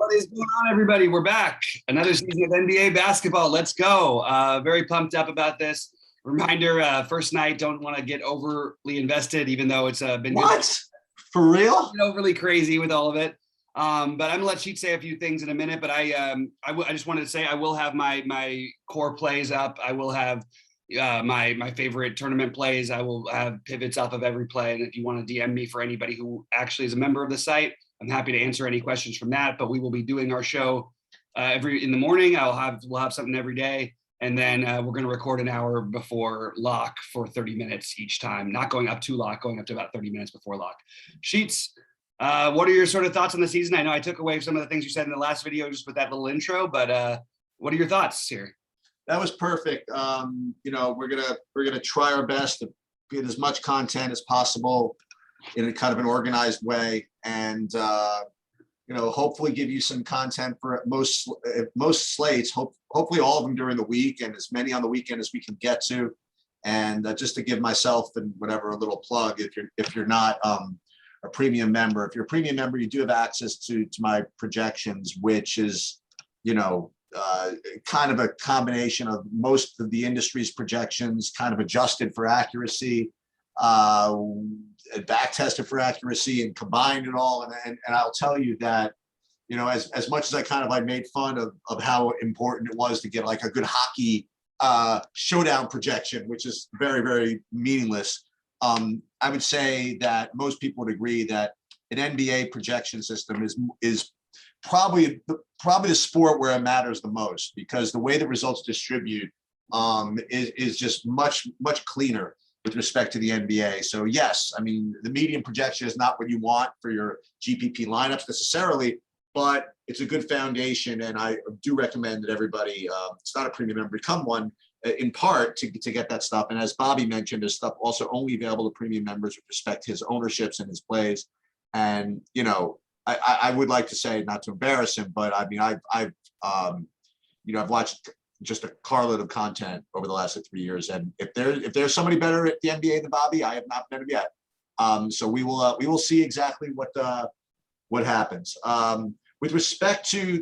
What is going on, everybody? We're back. Another season of NBA basketball. Let's go. Very pumped up about this. Reminder, first night, don't want to get overly invested, even though it's been what? For real? Overly crazy with all of it. But I'm going to let Sheets say a few things in a minute, but I just wanted to say I will have my core plays up. I will have my favorite tournament plays. I will have pivots off of every play. And if you want to DM me for anybody who actually is a member of the site, I'm happy to answer any questions from that, but we will be doing our show in the morning. We'll have something every day. And then we're going to record an hour before lock for 30 minutes each time, not going up to lock, going up to about 30 minutes before lock. Sheets, what are your sort of thoughts on the season? I know I took away some of the things you said in the last video just with that little intro, but what are your thoughts here? That was perfect. We're gonna try our best to get as much content as possible in a kind of an organized way, and hopefully give you some content for most slates. Hopefully all of them during the week, and as many on the weekend as we can get to. And just to give myself and whatever a little plug, if you're not a premium member, if you're a premium member, you do have access to my projections, which is kind of a combination of most of the industry's projections, kind of adjusted for accuracy, back tested for accuracy, and combined it all. And I'll tell you that, as much as I made fun of how important it was to get like a good hockey showdown projection, which is very, very meaningless. I would say that most people would agree that an NBA projection system is probably the sport where it matters the most, because the way the results distribute is just much cleaner with respect to the NBA. So yes, I mean, the median projection is not what you want for your GPP lineups necessarily, but it's a good foundation, and I do recommend that everybody, it's not a premium member, become one, in part to get that stuff. And as Bobby mentioned, there's stuff also only available to premium members with respect to his ownerships and his plays. And I would like to say, not to embarrass him, but I mean, I've watched just a carload of content over the last 3 years, and if there's somebody better at the NBA than Bobby, I have not met him yet. So we will see exactly what happens. With respect to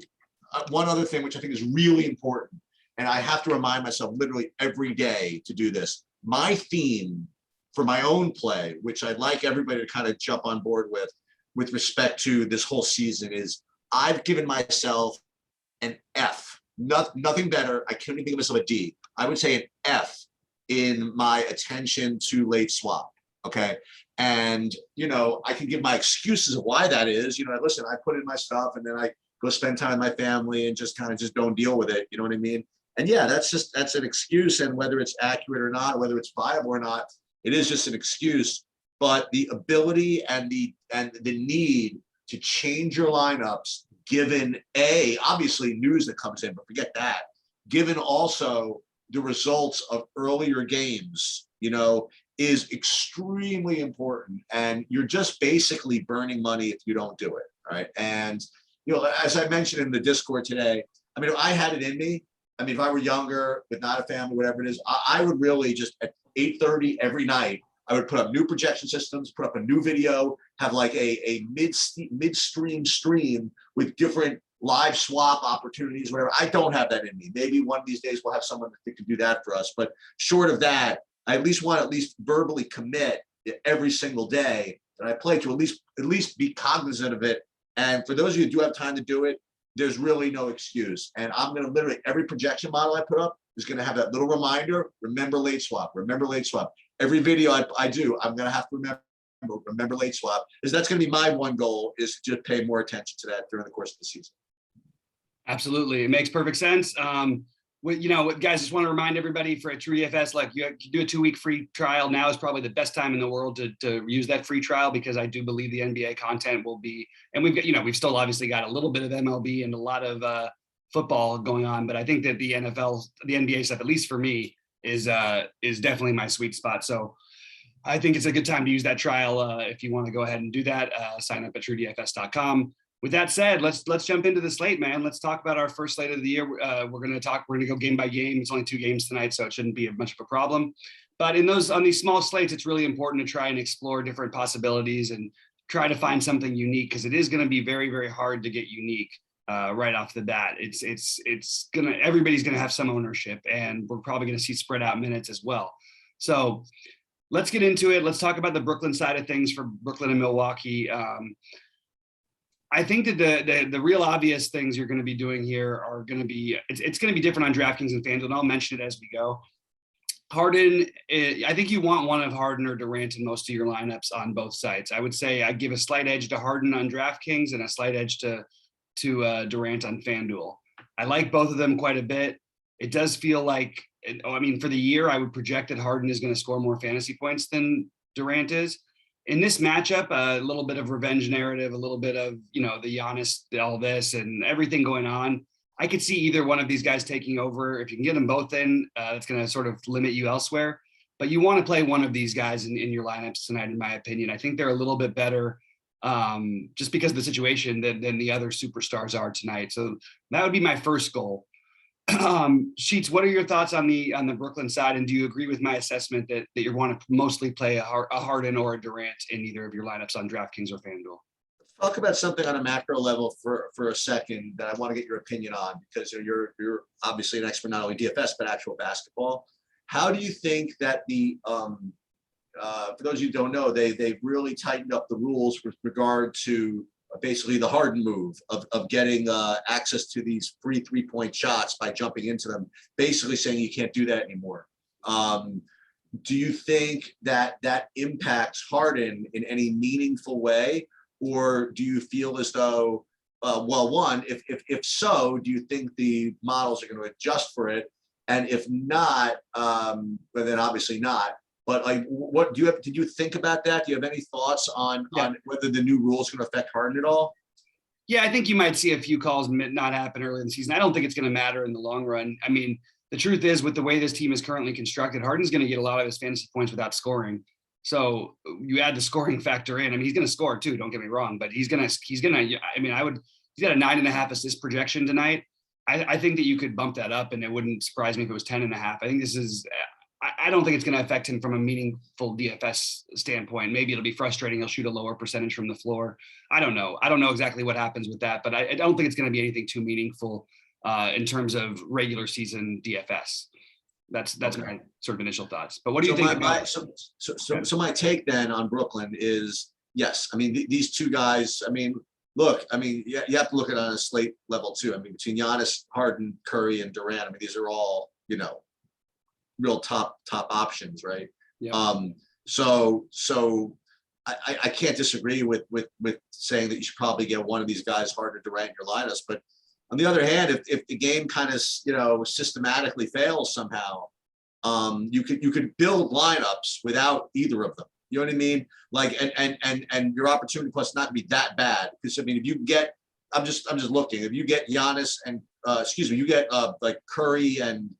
one other thing, which I think is really important, and I have to remind myself literally every day to do this. My theme for my own play, which I'd like everybody to kind of jump on board with respect to this whole season, is I've given myself an F. Nothing better. I can't even give myself a D. I would say an F in my attention to late swap. Okay. And, I can give my excuses of why that is. Listen, I put in my stuff and then I go spend time with my family and just don't deal with it. You know what I mean? And yeah, that's an excuse. And whether it's accurate or not, whether it's viable or not, it is just an excuse. But the ability and the need to change your lineups, given obviously news that comes in, but forget that, given also the results of earlier games, is extremely important. And you're just basically burning money if you don't do it, right? And, as I mentioned in the Discord today, I mean, if I had it in me, I mean, if I were younger, with not a family, whatever it is, I would really just at 8:30 every night, I would put up new projection systems, put up a new video, have like a midstream stream with different live swap opportunities, whatever. I don't have that in me. Maybe one of these days we'll have someone that can do that for us. But short of that, I at least want to verbally commit every single day that I play to at least be cognizant of it. And for those of you who do have time to do it, there's really no excuse. And I'm going to literally, every projection model I put up is going to have that little reminder, remember late swap, remember late swap. Every video I do, I'm going to have to remember late swap, because that's going to be my one goal, is to just pay more attention to that during the course of the season. Absolutely. It makes perfect sense. Guys, just want to remind everybody for a True DFS, like you do a 2-week free trial. Now is probably the best time in the world to use that free trial, because I do believe the NBA content will be, and we've still obviously got a little bit of MLB and a lot of football going on, but I think that the NBA stuff, at least for me, is definitely my sweet spot. So I think it's a good time to use that trial. If you want to go ahead and do that, sign up at truedfs.com. With that said, let's jump into the slate, man. Let's talk about our first slate of the year. We're going to go game by game. It's only 2 games tonight, so it shouldn't be much of a problem. But on these small slates, it's really important to try and explore different possibilities and try to find something unique, because it is going to be very, very hard to get unique right off the bat. Everybody's gonna have some ownership, and we're probably gonna see spread out minutes as well. So let's get into it. Let's talk about the Brooklyn side of things for Brooklyn and Milwaukee. I think that the real obvious things you're going to be doing here are going to be, it's going to be different on DraftKings and FanDuel, and I'll mention it as we go. Harden, I think you want one of Harden or Durant in most of your lineups on both sides. I would say I give a slight edge to Harden on DraftKings and a slight edge to Durant on FanDuel. I like both of them quite a bit. It does feel like, I mean, for the year, I would project that Harden is going to score more fantasy points than Durant is. In this matchup, a little bit of revenge narrative, a little bit of, the Giannis, all this and everything going on. I could see either one of these guys taking over. If you can get them both in, it's going to sort of limit you elsewhere. But you want to play one of these guys in your lineups tonight, in my opinion. I think they're a little bit better just because of the situation than the other superstars are tonight. So that would be my first goal. Sheets, what are your thoughts on the Brooklyn side, and do you agree with my assessment that you want to mostly play a Harden or a Durant in either of your lineups on DraftKings or FanDuel? Let's talk about something on a macro level for a second that I want to get your opinion on, because you're obviously an expert not only DFS but actual basketball. How do you think that for those of you who don't know, they've really tightened up the rules with regard to basically the Harden move of getting access to these free 3-point shots by jumping into them, basically saying you can't do that anymore. Do you think that impacts Harden in any meaningful way? Or do you feel as though, one, if so, do you think the models are going to adjust for it? And if not, well, then obviously not. But like, what did you think about that? Do you have any thoughts on whether the new rules are going to affect Harden at all? Yeah, I think you might see a few calls not happen early in the season. I don't think it's going to matter in the long run. I mean, the truth is, with the way this team is currently constructed, Harden's going to get a lot of his fantasy points without scoring. So you add the scoring factor in. I mean, he's going to score too. Don't get me wrong, but he's going to. He's got a 9.5 assist projection tonight. I think that you could bump that up, and it wouldn't surprise me if it was 10.5. I think this is. I don't think it's going to affect him from a meaningful DFS standpoint. Maybe it'll be frustrating. He'll shoot a lower percentage from the floor. I don't know. I don't know exactly what happens with that, but I don't think it's going to be anything too meaningful in terms of regular season DFS. That's okay. My sort of initial thoughts. But what do you think? So my take then on Brooklyn is, yes. I mean, these two guys, I mean, look, I mean, you have to look at it on a slate level too. I mean, between Giannis, Harden, Curry, and Durant, I mean, these are all, real top options, right? Yeah. So I can't disagree with saying that you should probably get one of these guys, Harden, Durant, in your lineups. But on the other hand, if the game kind of systematically fails somehow, you could build lineups without either of them. You know what I mean? Like and your opportunity cost not to be that bad, because I mean, if you get, I'm just looking, if you get Giannis and you get like Curry and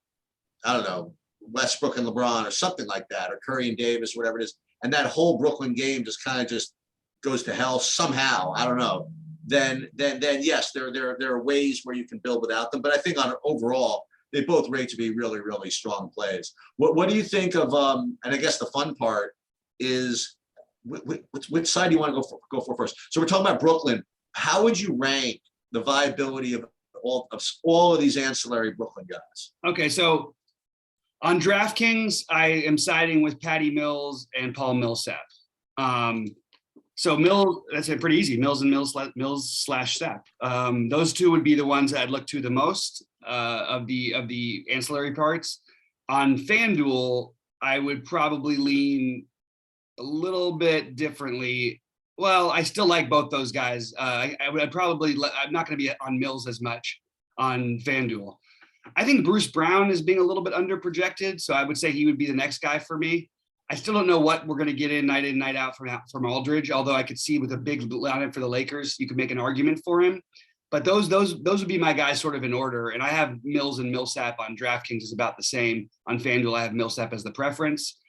I don't know, Westbrook and LeBron or something like that, or Curry and Davis, whatever it is, and that whole Brooklyn game just kind of just goes to hell somehow, I don't know, then yes, there are ways where you can build without them. But I think on overall, they both rate to be really, really strong plays. What do you think of, and I guess the fun part is, which side do you want to go for first? So we're talking about Brooklyn. How would you rank the viability of all of these ancillary Brooklyn guys? Okay, so on DraftKings, I am siding with Patty Mills and Paul Millsap. So Mills, that's pretty easy. Mills and Mills/Sap. Those two would be the ones that I'd look to the most of the ancillary parts. On FanDuel, I would probably lean a little bit differently. Well, I still like both those guys. I'm not going to be on Mills as much on FanDuel. I think Bruce Brown is being a little bit underprojected, so I would say he would be the next guy for me. I still don't know what we're going to get in, night out from Aldridge, although I could see with a big lineup for the Lakers, you could make an argument for him. But those would be my guys sort of in order. And I have Mills and Millsap on DraftKings is about the same. On FanDuel, I have Millsap as the preference.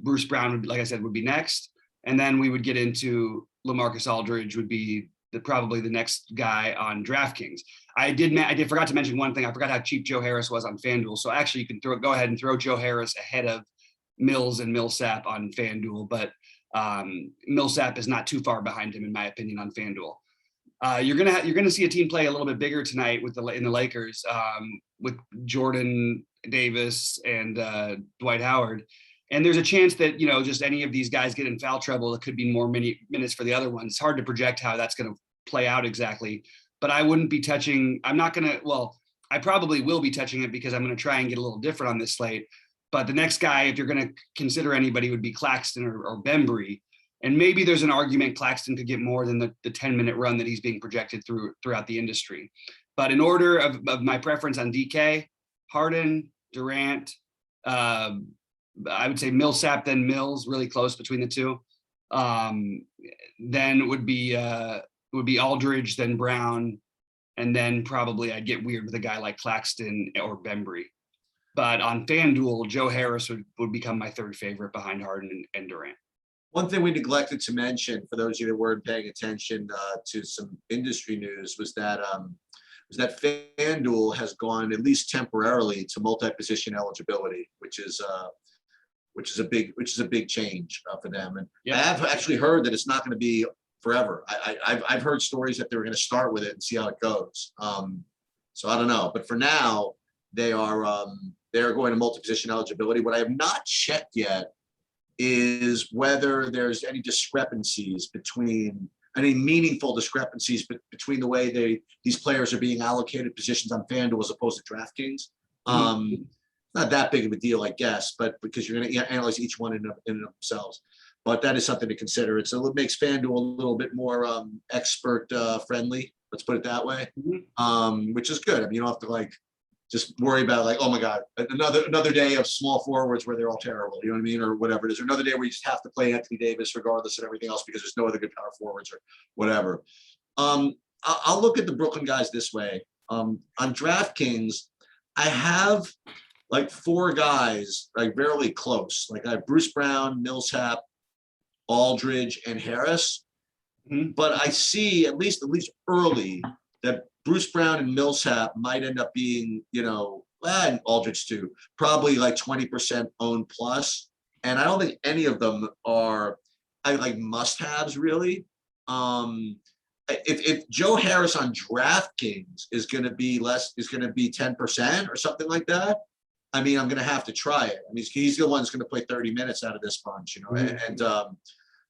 Bruce Brown, like I said, would be next. And then we would get into LaMarcus Aldridge would be probably the next guy on DraftKings. I forgot to mention one thing. I forgot how cheap Joe Harris was on FanDuel. So actually, you can go ahead and throw Joe Harris ahead of Mills and Millsap on FanDuel, but Millsap is not too far behind him, in my opinion, on FanDuel. You're gonna see a team play a little bit bigger tonight in the Lakers, with Jordan Davis and Dwight Howard. And there's a chance that, just any of these guys get in foul trouble. It could be more minutes for the other ones. It's hard to project how that's going to play out exactly. But I wouldn't be touching. I'm not going to. Well, I probably will be touching it because I'm going to try and get a little different on this slate. But the next guy, if you're going to consider anybody, would be Claxton or Bembry. And maybe there's an argument Claxton could get more than the 10-minute run that he's being projected throughout the industry. But in order of my preference on DK, Harden, Durant, I would say Millsap, then Mills, really close between the two. Then it would be Aldridge, then Brown, and then probably I'd get weird with a guy like Claxton or Bembry. But on FanDuel, Joe Harris would become my third favorite behind Harden and Durant. One thing we neglected to mention, for those of you that weren't paying attention to some industry news, was that FanDuel has gone, at least temporarily, to multi-position eligibility, which is a big change for them. And I have actually heard that it's not going to be forever. I've heard stories that they were going to start with it and see how it goes. So I don't know, but for now they are going to multi-position eligibility. What I have not checked yet is whether there's any meaningful discrepancies between the way these players are being allocated positions on FanDuel as opposed to DraftKings. Not that big of a deal, I guess, but because you're going to analyze each one in themselves. But that is something to consider. It makes FanDuel a little bit more expert friendly. Let's put it that way, which is good. I mean, you don't have to just worry about oh my God, another day of small forwards where they're all terrible. You know what I mean, or whatever it is. Or another day where you just have to play Anthony Davis regardless of everything else because there's no other good power forwards or whatever. I'll look at the Brooklyn guys this way. On DraftKings, I have four guys barely close. I have Bruce Brown, Millsap, Aldridge, and Harris. But I see at least early that Bruce Brown and Millsap might end up being, and Aldridge too, probably 20% owned plus. And I don't think any of them are must-haves really. If Joe Harris on DraftKings is going to be 10% or something like that, I mean, I'm going to have to try it. I mean, he's the one that's going to play 30 minutes out of this bunch, and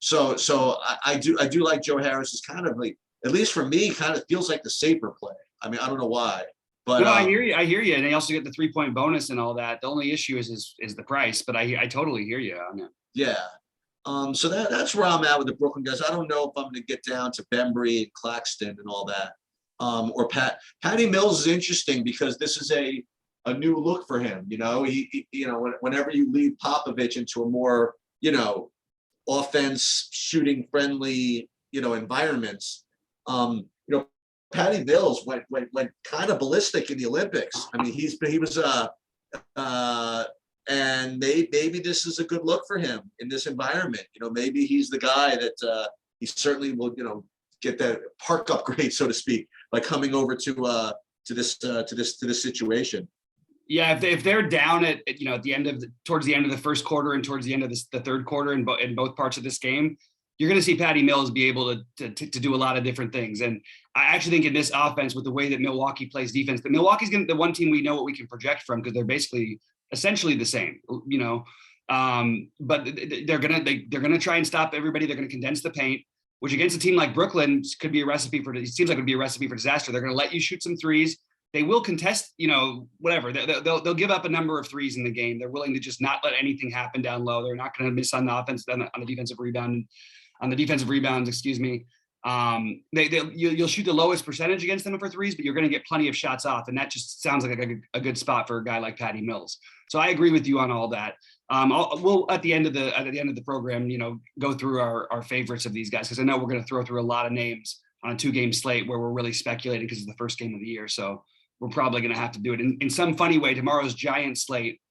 so I do like Joe Harris. Is kind of at least for me, kind of feels like the safer play. I mean, I don't know why, but no, I hear you, and they also get the 3-point bonus and all that. The only issue is the price, but I totally hear you on it. Yeah. So that's where I'm at with the Brooklyn guys. I don't know if I'm going to get down to Bembry and Claxton and all that, or Patty Mills is interesting because this is a new look for him. He whenever you lead Popovich into a more offense shooting friendly environments, Patty Mills went kind of ballistic in the Olympics. I mean, he was and maybe this is a good look for him in this environment. Maybe he's the guy that he certainly will get that park upgrade, so to speak, by coming over to this situation. Yeah, if they're down at towards the end of the first quarter and towards the end of the third quarter in both parts of this game, you're going to see Patty Mills be able to do a lot of different things. And I actually think in this offense, with the way that Milwaukee plays defense, that Milwaukee's the one team we know what we can project from because they're basically essentially the same, but they're gonna try and stop everybody. They're gonna condense the paint, which against a team like Brooklyn could be a recipe for. It seems like it would be a recipe for disaster. They're gonna let you shoot some threes. They will contest, whatever. They'll give up a number of threes in the game. They're willing to just not let anything happen down low. They're not going to miss on the offense, on the defensive rebound, excuse me. You'll shoot the lowest percentage against them for threes, but you're going to get plenty of shots off. And that just sounds like a good spot for a guy like Patty Mills. So I agree with you on all that. We'll at the end of the program, go through our favorites of these guys, because I know we're going to throw through a lot of names on a 2-game slate where we're really speculating because it's the first game of the year. So we're probably going to have to do it in some funny way. Tomorrow's Giant slate,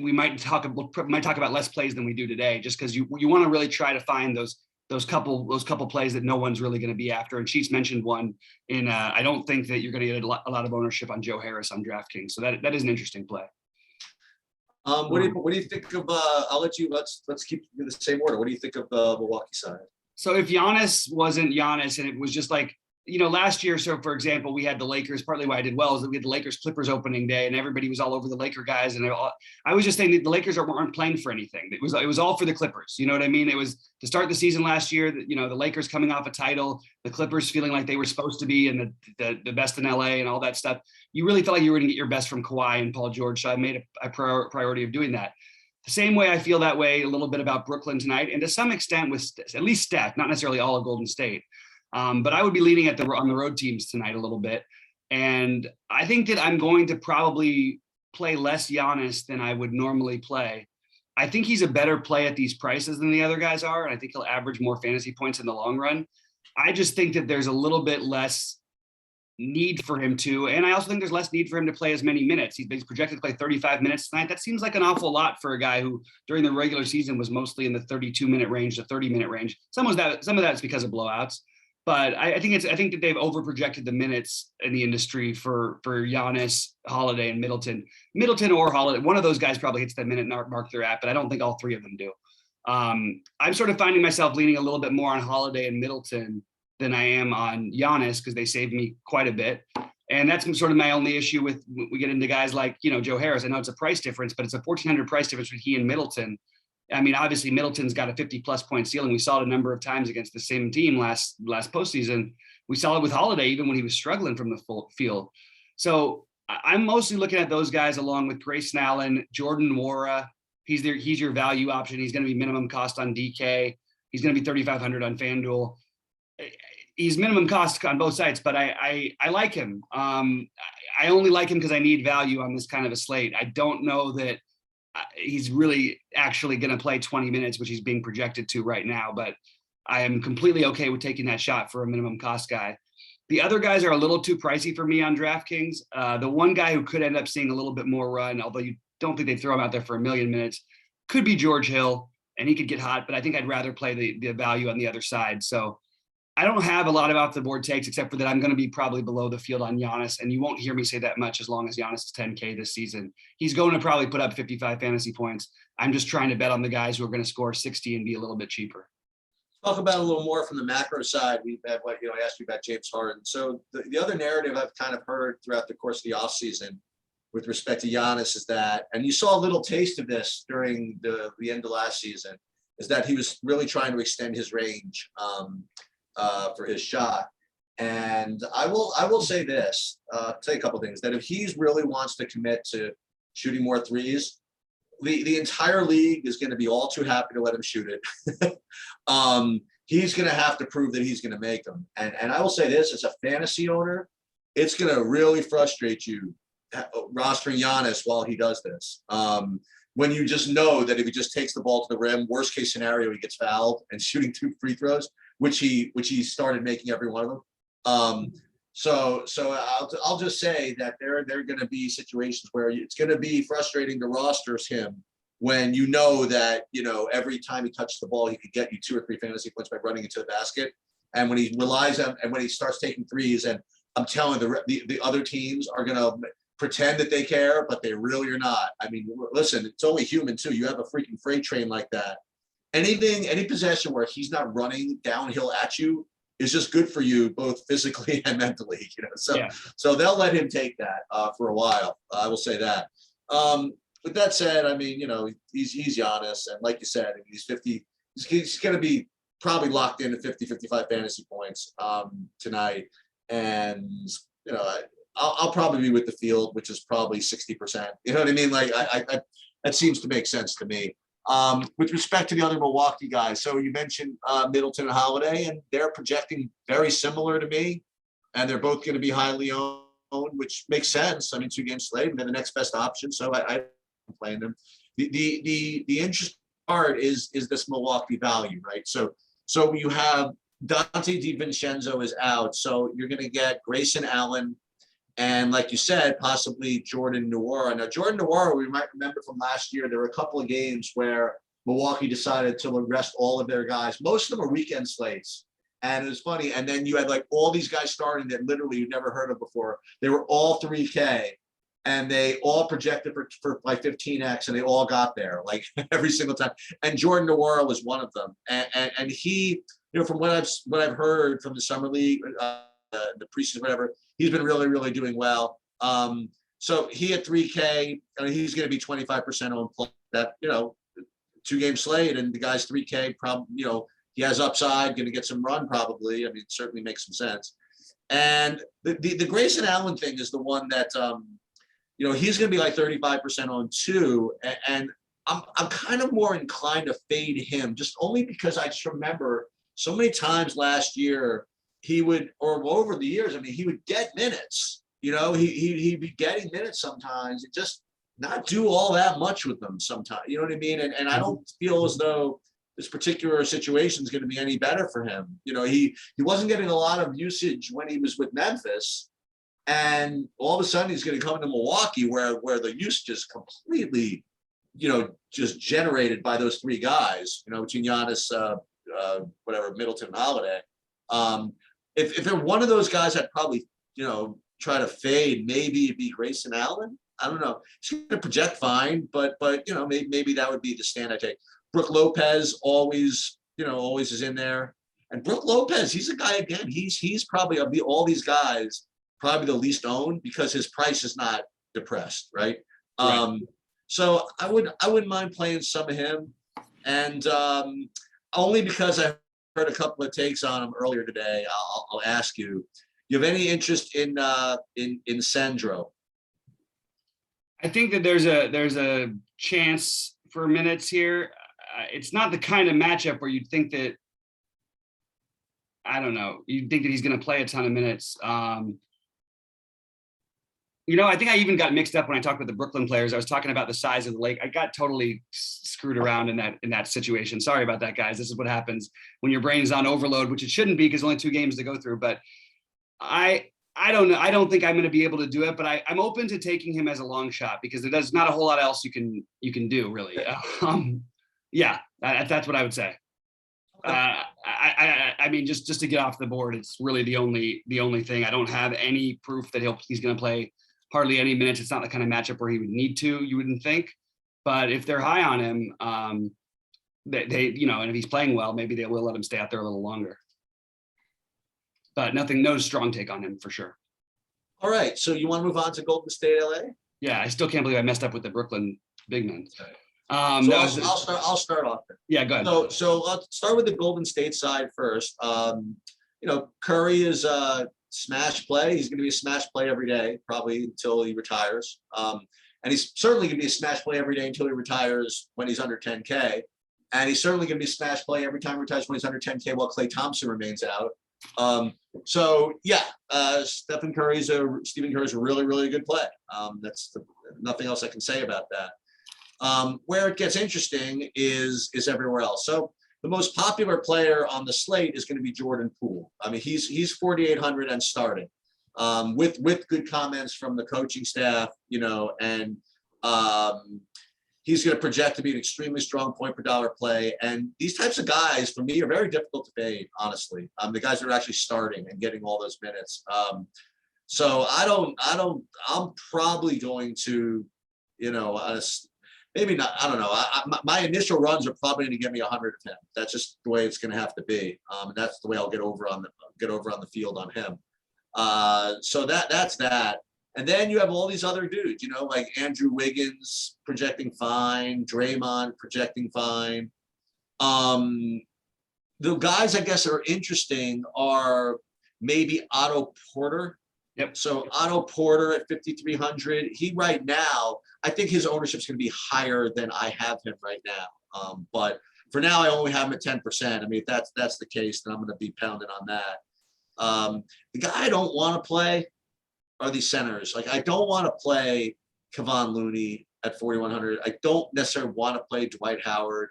we might talk about less plays than we do today, just because you want to really try to find those couple plays that no one's really going to be after. And Sheets mentioned one in I don't think that you're going to get a lot of ownership on Joe Harris on DraftKings. So that is an interesting play. What do you think of? Let's keep in the same order. What do you think of the Milwaukee side? So if Giannis wasn't Giannis and it was just last year, so for example, we had the Lakers, partly why I did well is that we had the Lakers Clippers opening day and everybody was all over the Laker guys. And I was just saying that the Lakers weren't playing for anything. It was all for the Clippers. You know what I mean? It was to start the season last year, the Lakers coming off a title, the Clippers feeling like they were supposed to be and the best in LA and all that stuff. You really felt like you were going to get your best from Kawhi and Paul George. So I made a priority of doing that. The same way I feel that way a little bit about Brooklyn tonight. And to some extent with at least Steph, not necessarily all of Golden State. But I would be leaning on the road teams tonight a little bit. And I think that I'm going to probably play less Giannis than I would normally play. I think he's a better play at these prices than the other guys are. And I think he'll average more fantasy points in the long run. I just think that there's a little bit less need for him to. And I also think there's less need for him to play as many minutes. He's projected to play 35 minutes tonight. That seems like an awful lot for a guy who during the regular season was mostly in the 32-minute range to 30-minute range. Some of that's because of blowouts. But I think that they've overprojected the minutes in the industry for Giannis, Holiday, and Middleton. Middleton or Holiday, one of those guys probably hits that minute mark they're at, but I don't think all three of them do. I'm sort of finding myself leaning a little bit more on Holiday and Middleton than I am on Giannis because they saved me quite a bit. And that's sort of my only issue with when we get into guys like, Joe Harris. I know it's a price difference, but it's a 1,400 price difference between he and Middleton. I mean, obviously Middleton's got a 50+ point ceiling. We saw it a number of times against the same team last postseason. We saw it with Holiday even when he was struggling from the full field. So I'm mostly looking at those guys along with Grayson Allen, Jordan Nwora. He's your value option. He's going to be minimum cost on DK. He's going to be 3,500 on FanDuel. He's minimum cost on both sites, but I like him. I only like him because I need value on this kind of a slate. I don't know that he's really actually going to play 20 minutes, which he's being projected to right now, but I am completely okay with taking that shot for a minimum cost guy. The other guys are a little too pricey for me on DraftKings. The one guy who could end up seeing a little bit more run, although you don't think they'd throw him out there for 1,000,000 minutes, could be George Hill, and he could get hot, but I think I'd rather play the value on the other side. So I don't have a lot of off the board takes, except for that I'm going to be probably below the field on Giannis, and you won't hear me say that much as long as Giannis is 10K this season. He's going to probably put up 55 fantasy points. I'm just trying to bet on the guys who are going to score 60 and be a little bit cheaper. Talk about a little more from the macro side. We've had I asked you about James Harden. So the other narrative I've kind of heard throughout the course of the offseason with respect to Giannis is that, and you saw a little taste of this during the end of last season, is that he was really trying to extend his range for his shot. And I will say this, say a couple of things, that if he really wants to commit to shooting more threes, the entire league is going to be all too happy to let him shoot it. He's going to have to prove that he's going to make them. And I will say this, as a fantasy owner, it's going to really frustrate you rostering Giannis while he does this. When you just know that if he just takes the ball to the rim, worst case scenario, he gets fouled and shooting 2 free throws, which he started making every one of them. So I'll just say that there are going to be situations where it's going to be frustrating to roster him when you know that, every time he touches the ball, he could get you 2 or 3 fantasy points by running into the basket. And when he relies on, and when he starts taking threes, and I'm telling the other teams are going to pretend that they care, but they really are not. I mean, listen, it's only human too. You have a freaking freight train like that. Any possession where he's not running downhill at you is just good for you, both physically and mentally. So they'll let him take that for a while. I will say that. With that said, I mean, he's Giannis, and like you said, he's 50. He's going to be probably locked in at 50, 55 fantasy points tonight, and I'll probably be with the field, which is probably 60%. You know what I mean? Like I that seems to make sense to me. With respect to the other Milwaukee guys, so you mentioned Middleton and Holiday, and they're projecting very similar to me, and they're both going to be highly owned, which makes sense. I mean, 2 games late, and they're the next best option, so I'm playing them. The interesting part is this Milwaukee value, right? So you have Dante DiVincenzo is out, so you're going to get Grayson Allen, and like you said, possibly Jordan Nwora. Now, Jordan Nwora, we might remember from last year, there were a couple of games where Milwaukee decided to rest all of their guys. Most of them are weekend slates. And it was funny. And then you had like all these guys starting that literally you'd never heard of before. They were all 3K, and they all projected for like 15X, and they all got there like every single time. And Jordan Nwora was one of them. And he, from what I've heard from the summer league, the preseason, whatever. He's been really, really doing well. So he at 3K, I mean, he's going to be 25% on play. That, 2-game slate, and the guy's 3K, probably, he has upside, going to get some run probably. I mean, it certainly makes some sense. And the Grayson Allen thing is the one that, he's going to be like 35% on too. And I'm kind of more inclined to fade him, just only because I just remember so many times last year he would, or over the years, I mean, he would get minutes. He'd be getting minutes sometimes and just not do all that much with them sometimes. You know what I mean? And I don't feel as though this particular situation is going to be any better for him. He wasn't getting a lot of usage when he was with Memphis. And all of a sudden he's going to come into Milwaukee where the use just completely, just generated by those three guys, between Giannis, Middleton and Holiday. If they're one of those guys, I'd probably, try to fade. Maybe it'd be Grayson Allen. I don't know. He's going to project fine, but maybe that would be the stand I take. Brook Lopez always is in there. And Brook Lopez, he's a guy, again, he's probably of all these guys, probably the least owned because his price is not depressed, right? Right. So I wouldn't mind playing some of him, and only because I heard a couple of takes on him earlier today. I'll ask you. You have any interest in Sandro? I think that there's a chance for minutes here. It's not the kind of matchup where you'd think that, I don't know, you'd think that he's going to play a ton of minutes. I think I even got mixed up when I talked with the Brooklyn players. I was talking about the size of the lake. I got totally screwed around in that situation. Sorry about that, guys. This is what happens when your brain is on overload, which it shouldn't be because only 2 games to go through. But I don't know. I don't think I'm going to be able to do it, but I'm open to taking him as a long shot because there's not a whole lot else you can do really. That's what I would say. I mean, just to get off the board, it's really the only thing. I don't have any proof that he's going to play hardly any minutes. It's not the kind of matchup where he would need to, you wouldn't think. But if they're high on him, and if he's playing well, maybe they will let him stay out there a little longer. But no strong take on him for sure. All right. So you want to move on to Golden State, LA? Yeah, I still can't believe I messed up with the Brooklyn big men. I'll start off there. Yeah, go ahead. So I'll start with the Golden State side first. Curry is a smash play. He's going to be a smash play every day, probably until he retires. And he's certainly going to be a smash play every day until he retires when he's under 10K. And he's certainly going to be a smash play every time he retires when he's under 10K while Klay Thompson remains out. Stephen Curry's a really, really good play. Nothing else I can say about that. Where it gets interesting is everywhere else. So the most popular player on the slate is going to be Jordan Poole. I mean, he's 4,800 and starting, with good comments from the coaching staff, and he's going to project to be an extremely strong point per dollar play. And these types of guys, for me, are very difficult to fade, honestly. The guys that are actually starting and getting all those minutes. So I'm probably going to, maybe not, I don't know. My initial runs are probably going to get me 100 of him. That's just the way it's going to have to be. And that's the way I'll get over on the field on him. So that's that. And then you have all these other dudes, like Andrew Wiggins projecting fine, Draymond projecting fine. The guys I guess are interesting are maybe Otto Porter. Yep. So Otto Porter at 5,300. He right now, I think his ownership is going to be higher than I have him right now. But for now, I only have him at 10%. I mean, if that's the case, then I'm going to be pounding on that. The guy I don't want to play are these centers. Like, I don't want to play Kevon Looney at 4,100. I don't necessarily want to play Dwight Howard.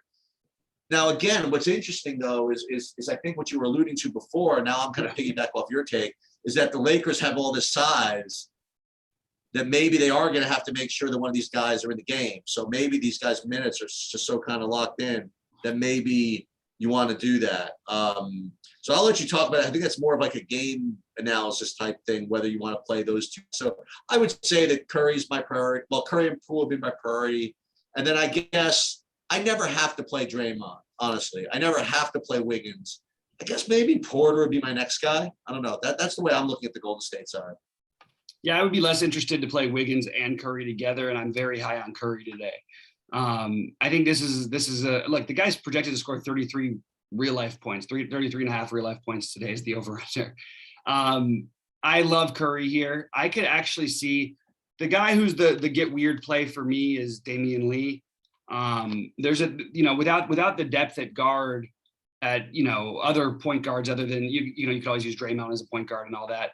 Now, again, what's interesting though is I think what you were alluding to before. Now I'm kind of piggyback off your take. Is that the Lakers have all this size that maybe they are going to have to make sure that one of these guys are in the game. So maybe these guys' minutes are just so kind of locked in that maybe you want to do that. So I'll let you talk about it. I think that's more of like a game analysis type thing, whether you want to play those two. So I would say that Curry's my priority. Well, Curry and Poole would be my priority. And then I guess I never have to play Draymond, honestly. I never have to play Wiggins. I guess maybe Porter would be my next guy. I don't know. That's the way I'm looking at the Golden State side. Yeah, I would be less interested to play Wiggins and Curry together, and I'm very high on Curry today. I think this is a look. The guy's projected to score 33 real life points, 33 and a half real life points today is the over under. I love Curry here. I could actually see the guy who's the get weird play for me is Damian Lee. There's without the depth at guard at other point guards other than you could always use Draymond as a point guard and all that.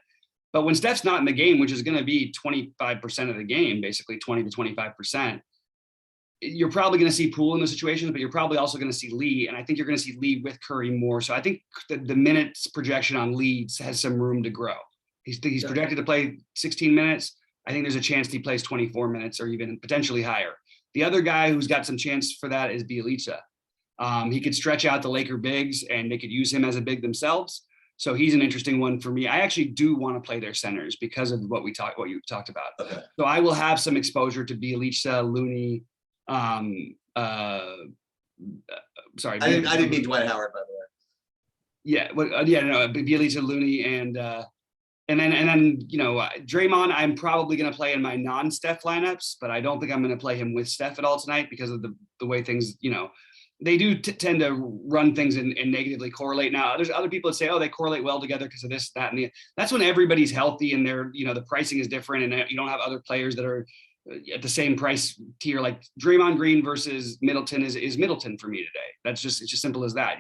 But when Steph's not in the game, which is going to be 25% of the game, basically 20 to 25%, you're probably going to see Poole in those situations, but you're probably also going to see Lee. And I think you're going to see Lee with Curry more. So I think the minutes projection on Lee has some room to grow. He's projected to play 16 minutes. I think there's a chance he plays 24 minutes or even potentially higher. The other guy who's got some chance for that is Bjelica. He could stretch out the Laker bigs and they could use him as a big themselves. So he's an interesting one for me. I actually do want to play their centers because of what you talked about. Okay. So I will have some exposure to Bjelica, Looney. Sorry, I didn't mean Dwight Howard, by the way. Yeah, Bjelica, Looney, and then Draymond. I'm probably going to play in my non-Steph lineups, but I don't think I'm going to play him with Steph at all tonight because of the way things they do tend to run things and negatively correlate. Now, there's other people that say, oh, they correlate well together because of this, that, and the. That's when everybody's healthy and they're, the pricing is different and you don't have other players that are at the same price tier. Like Draymond Green versus Middleton is Middleton for me today. It's just simple as that,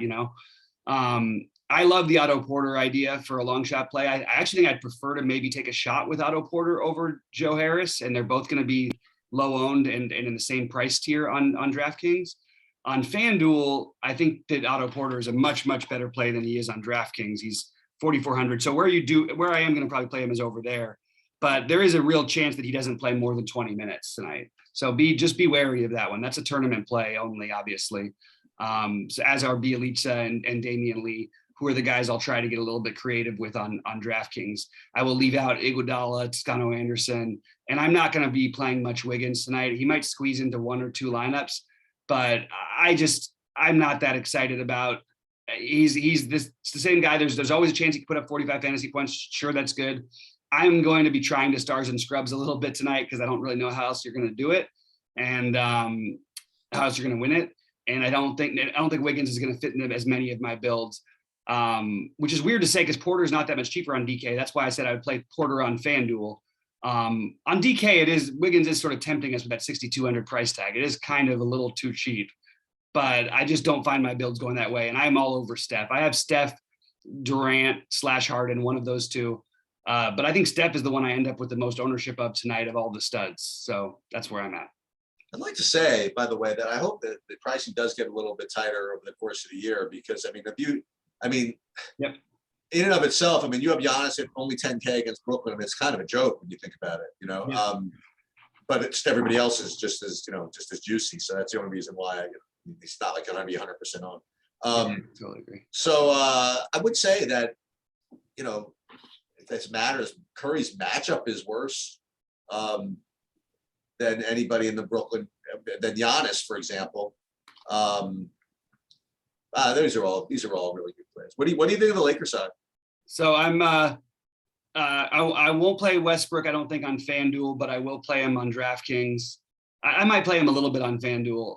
I love the Otto Porter idea for a long shot play. I actually think I'd prefer to maybe take a shot with Otto Porter over Joe Harris, and they're both going to be low owned and in the same price tier on DraftKings. On FanDuel, I think that Otto Porter is a much, much better play than he is on DraftKings. He's 4,400. So where I am going to probably play him is over there, but there is a real chance that he doesn't play more than 20 minutes tonight. So just be wary of that one. That's a tournament play only, obviously. So as are Bjelica and Damian Lee, who are the guys I'll try to get a little bit creative with on DraftKings. I will leave out Iguodala, Toscano Anderson, and I'm not going to be playing much Wiggins tonight. He might squeeze into one or two lineups, but I'm not that excited about. He's the same guy. There's always a chance he can put up 45 fantasy points. Sure, that's good. I'm going to be trying to stars and scrubs a little bit tonight because I don't really know how else you're going to do it and how else you're going to win it. And I don't think Wiggins is going to fit into as many of my builds, which is weird to say because Porter is not that much cheaper on DK. That's why I said I would play Porter on FanDuel. On DK, Wiggins is sort of tempting us with that 6,200 price tag. It is kind of a little too cheap, but I just don't find my builds going that way. And I'm all over Steph. I have Steph, Durant / Harden, one of those two. But I think Steph is the one I end up with the most ownership of tonight of all the studs. So that's where I'm at. I'd like to say, by the way, that I hope that the pricing does get a little bit tighter over the course of the year because, yep. In and of itself, you have Giannis at only 10K against Brooklyn. It's kind of a joke when you think about it, Yeah. But it's everybody else is just as juicy. So that's the only reason why it's not like I'm going to be 100% on. Totally agree. So I would say that, if this matters, Curry's matchup is worse than anybody in the Brooklyn, than Giannis, for example. These are all really good players. What do you think of the Lakers side? So I won't play Westbrook, I don't think, on FanDuel, but I will play him on DraftKings. I might play him a little bit on FanDuel.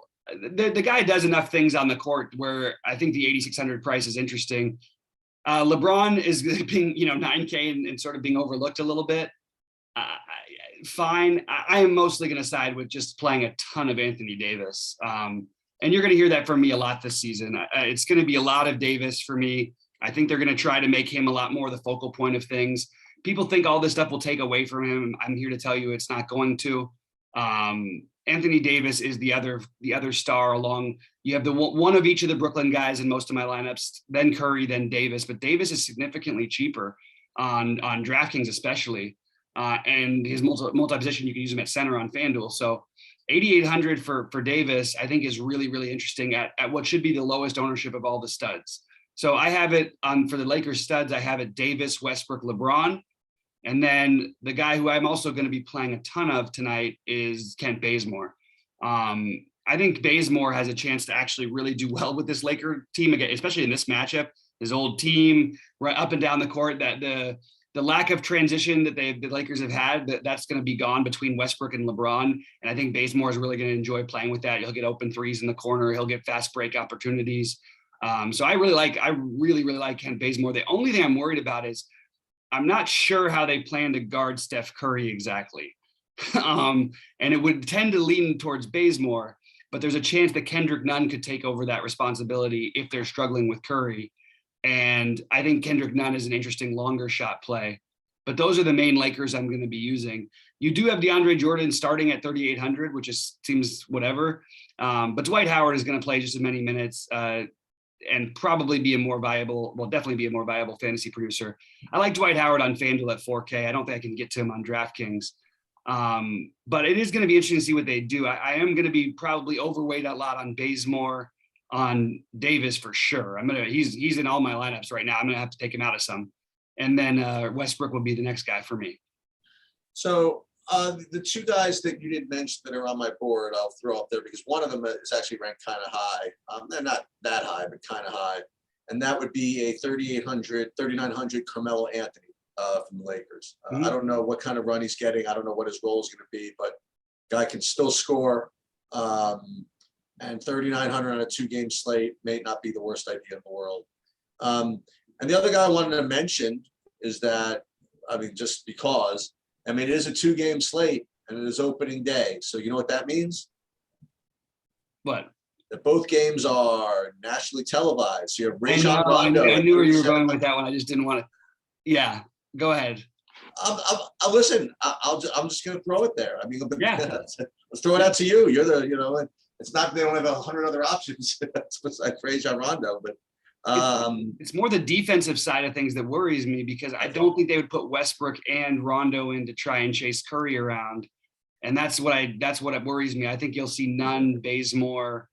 The guy does enough things on the court where I think the 8,600 price is interesting. LeBron is being, 9K and sort of being overlooked a little bit. Fine. I am mostly going to side with just playing a ton of Anthony Davis. And you're going to hear that from me a lot this season. It's going to be a lot of Davis for me. I think they're going to try to make him a lot more the focal point of things. People think all this stuff will take away from him. I'm here to tell you it's not going to. Anthony Davis is the other star along. You have the one of each of the Brooklyn guys in most of my lineups, then Curry, then Davis. But Davis is significantly cheaper on DraftKings especially. And his multi-position, you can use him at center on FanDuel. So 8,800 for Davis, I think is really, really interesting at what should be the lowest ownership of all the studs. So I have it for the Lakers studs. I have it Davis, Westbrook, LeBron. And then the guy who I'm also going to be playing a ton of tonight is Kent Bazemore. I think Bazemore has a chance to actually really do well with this Laker team, again, especially in this matchup. his old team, right up and down the court. That the lack of transition that the Lakers have had, that's going to be gone between Westbrook and LeBron. And I think Bazemore is really going to enjoy playing with that. He'll get open threes in the corner. He'll get fast break opportunities. So I really like Kent Bazemore. The only thing I'm worried about is I'm not sure how they plan to guard Steph Curry exactly. And it would tend to lean towards Bazemore, but there's a chance that Kendrick Nunn could take over that responsibility if they're struggling with Curry. And I think Kendrick Nunn is an interesting longer shot play. But those are the main Lakers I'm going to be using. You do have DeAndre Jordan starting at 3,800, which seems whatever. But Dwight Howard is going to play just as many minutes and probably be definitely be a more viable fantasy producer. I like Dwight Howard on FanDuel at 4K. I don't think I can get to him on DraftKings. But it is going to be interesting to see what they do. I am going to be probably overweight a lot on Bazemore, on Davis for sure. He's in all my lineups right now. I'm gonna have to take him out of some, and then Westbrook will be the next guy for me. So the two guys that you didn't mention that are on my board, I'll throw up there because one of them is actually ranked kind of high. They're not that high, but kind of high, and that would be a 3,900 Carmelo Anthony from the Lakers. I don't know what kind of run he's getting. I don't know what his role is going to be, but guy can still score. And 3,900 on a 2-game slate may not be the worst idea in the world. And the other guy I wanted to mention is that, just because, it is a 2-game slate and it is opening day. So you know what that means? What? That both games are nationally televised. So you have Rajon Rondo. I knew where you were going with that one. I just didn't want to. Yeah, go ahead. Listen, I'm just going to throw it there. Let's throw it out to you. You're the, it's not, they don't have 100 other options besides Rajon Rondo, but it's more the defensive side of things that worries me because I don't think they would put Westbrook and Rondo in to try and chase Curry around. And that's what it worries me. I think you'll see Nunn, Bazemore,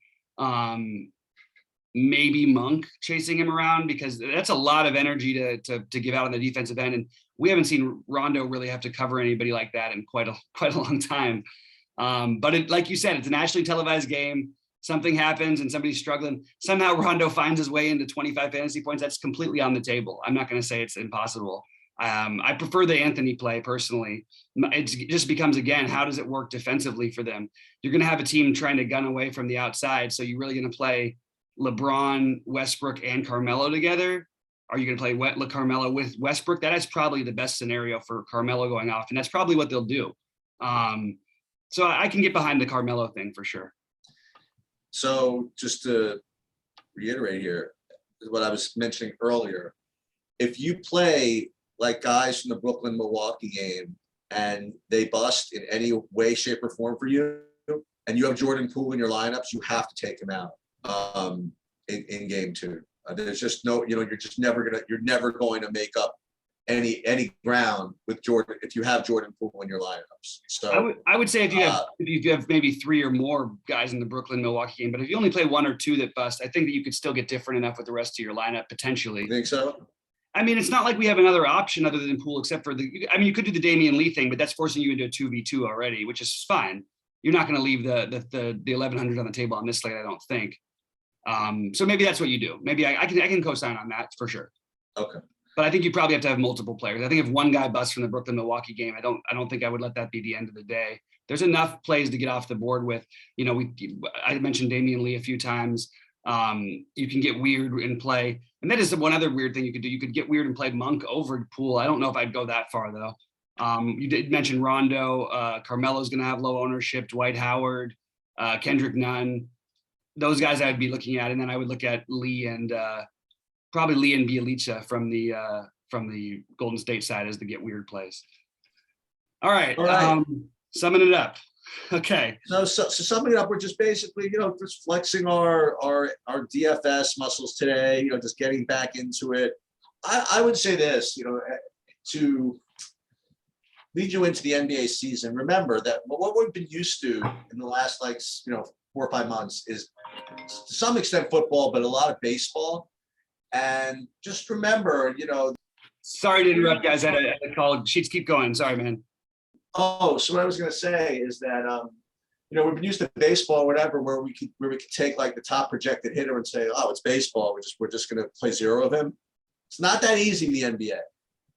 maybe Monk chasing him around because that's a lot of energy to give out on the defensive end. And we haven't seen Rondo really have to cover anybody like that in quite a long time. But like you said, it's a nationally televised game. Something happens and somebody's struggling. Somehow Rondo finds his way into 25 fantasy points. That's completely on the table. I'm not going to say it's impossible. I prefer the Anthony play personally. It just becomes, again, how does it work defensively for them? You're going to have a team trying to gun away from the outside. So you're really going to play LeBron, Westbrook, and Carmelo together? Are you going to play Carmelo with Westbrook? That is probably the best scenario for Carmelo going off. And that's probably what they'll do. So I can get behind the Carmelo thing for sure. So just to reiterate here, what I was mentioning earlier, if you play like guys from the Brooklyn-Milwaukee game and they bust in any way, shape, or form for you, and you have Jordan Poole in your lineups, you have to take him out in game 2. There's just no, you're never going to make up any ground with Jordan if you have Jordan Poole in your lineups. So I would say if you have maybe 3 or more guys in the Brooklyn Milwaukee game, but if you only play 1 or 2 that bust, I think that you could still get different enough with the rest of your lineup potentially. You think so? It's not like we have another option other than Poole, except for you could do the Damian Lee thing, but that's forcing you into a 2v2 already, which is fine. You're not going to leave the 1,100 on the table on this slate, I don't think. So maybe that's what you do. Maybe I can co-sign on that for sure. Okay. But I think you probably have to have multiple players. I think if one guy busts from the Brooklyn-Milwaukee game, I don't think I would let that be the end of the day. There's enough plays to get off the board with. I mentioned Damian Lee a few times. You can get weird and play. And that is one other weird thing you could do. You could get weird and play Monk over Poole. I don't know if I'd go that far, though. You did mention Rondo. Carmelo's going to have low ownership. Dwight Howard, Kendrick Nunn. Those guys I would be looking at. And then I would look at Lee and probably Lee and Bjelica from the Golden State side as the get weird plays. All right. Summing it up. Okay. So summing it up, we're just basically, just flexing our DFS muscles today, just getting back into it. I would say this, to lead you into the NBA season, remember that what we've been used to in the last 4 or 5 months is to some extent football, but a lot of baseball. And just remember, Sorry to interrupt, guys. I had a call. Sheets, keep going. Sorry, man. Oh, so what I was going to say is that we've been used to baseball, whatever, where we could take like the top projected hitter and say, oh, it's baseball. We're just going to play 0 of him. It's not that easy in the NBA.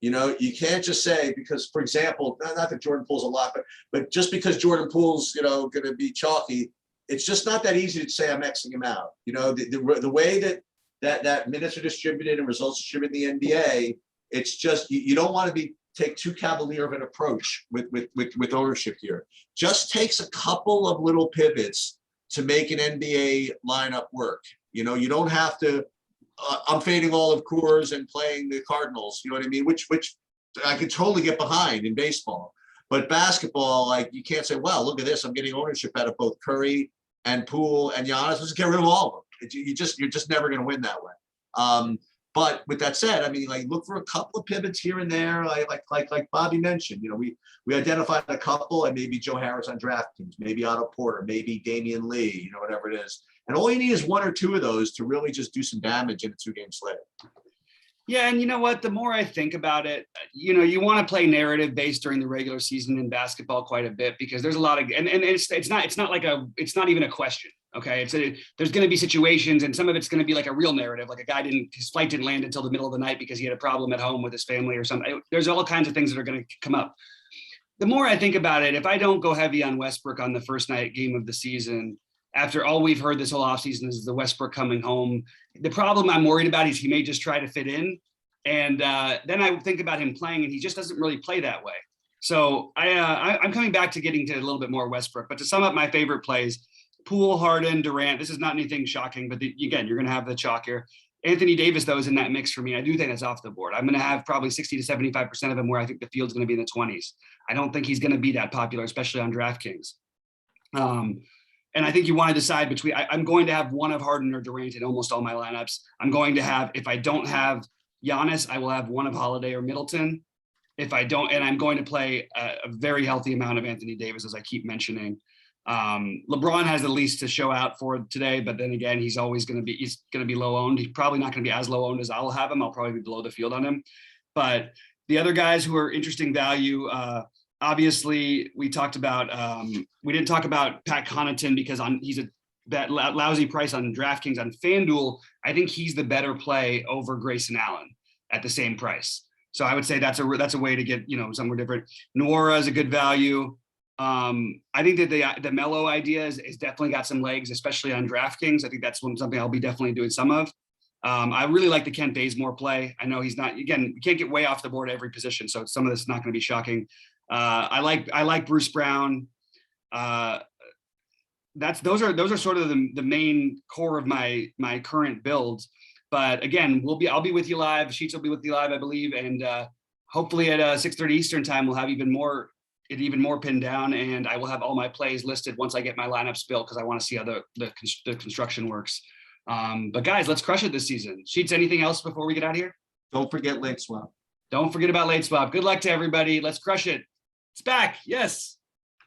You can't just say, because, for example, not that Jordan Poole's a lot, but just because Jordan Poole's, going to be chalky, it's just not that easy to say I'm Xing him out. The way that minutes are distributed and results distributed in the NBA, it's just, you don't want to take too cavalier of an approach with ownership here. Just takes a couple of little pivots to make an NBA lineup work. You don't have to, I'm fading all of Coors and playing the Cardinals, you know what I mean? Which I could totally get behind in baseball. But basketball, like, you can't say, well, look at this, I'm getting ownership out of both Curry and Poole and Giannis. Let's get rid of all of them. You're just never going to win that way. But with that said, I mean, like, look for a couple of pivots here and there, like Bobby mentioned. We identified a couple, and maybe Joe Harris on DraftKings, maybe Otto Porter, maybe Damian Lee, whatever it is. And all you need is 1 or 2 of those to really just do some damage in a 2-game slate. Yeah, and you know what? The more I think about it, you want to play narrative based during the regular season in basketball quite a bit, because there's a lot of, and it's not even a question. Okay, there's going to be situations, and some of it's going to be like a real narrative, like a guy his flight didn't land until the middle of the night because he had a problem at home with his family or something. There's all kinds of things that are going to come up. The more I think about it, if I don't go heavy on Westbrook on the first night game of the season, after all we've heard this whole offseason is the Westbrook coming home, the problem I'm worried about is he may just try to fit in. And then I think about him playing, and he just doesn't really play that way. So I'm coming back to getting to a little bit more Westbrook. But to sum up my favorite plays, Poole, Harden, Durant, this is not anything shocking, but again, you're going to have the chalk here. Anthony Davis, though, is in that mix for me. I do think that's off the board. I'm going to have probably 60 to 75% of him where I think the field's going to be in the 20s. I don't think he's going to be that popular, especially on DraftKings. And I think you want to decide between, I'm going to have one of Harden or Durant in almost all my lineups. I'm going to have, if I don't have Giannis, I will have one of Holiday or Middleton. If I don't, and I'm going to play a very healthy amount of Anthony Davis, as I keep mentioning. LeBron has the least to show out for today, but then again, he's going to be low owned. He's probably not going to be as low owned as I'll have him. I'll probably be below the field on him. But the other guys who are interesting value, obviously we talked about, we didn't talk about Pat Connaughton because he's that lousy price on DraftKings. On FanDuel, I think he's the better play over Grayson Allen at the same price. So I would say that's a way to get, somewhere different. Nwora is a good value. I think that the Melo idea is definitely got some legs, especially on DraftKings. I think that's something I'll be definitely doing some of. I really like the Kent Bazemore play. I know he's not, again, you can't get way off the board at every position, so some of this is not going to be shocking. I like Bruce Brown. Those are sort of the main core of my current builds. But again, I'll be with you live. Sheets will be with you live, I believe, and hopefully at 6:30 Eastern time, we'll have even more pinned down, and I will have all my plays listed once I get my lineups built, because I want to see how the construction works. But guys, let's crush it this season. Sheets, anything else before we get out of here? Don't forget late swap. Don't forget about late swap. Good luck to everybody. Let's crush it. It's back. Yes.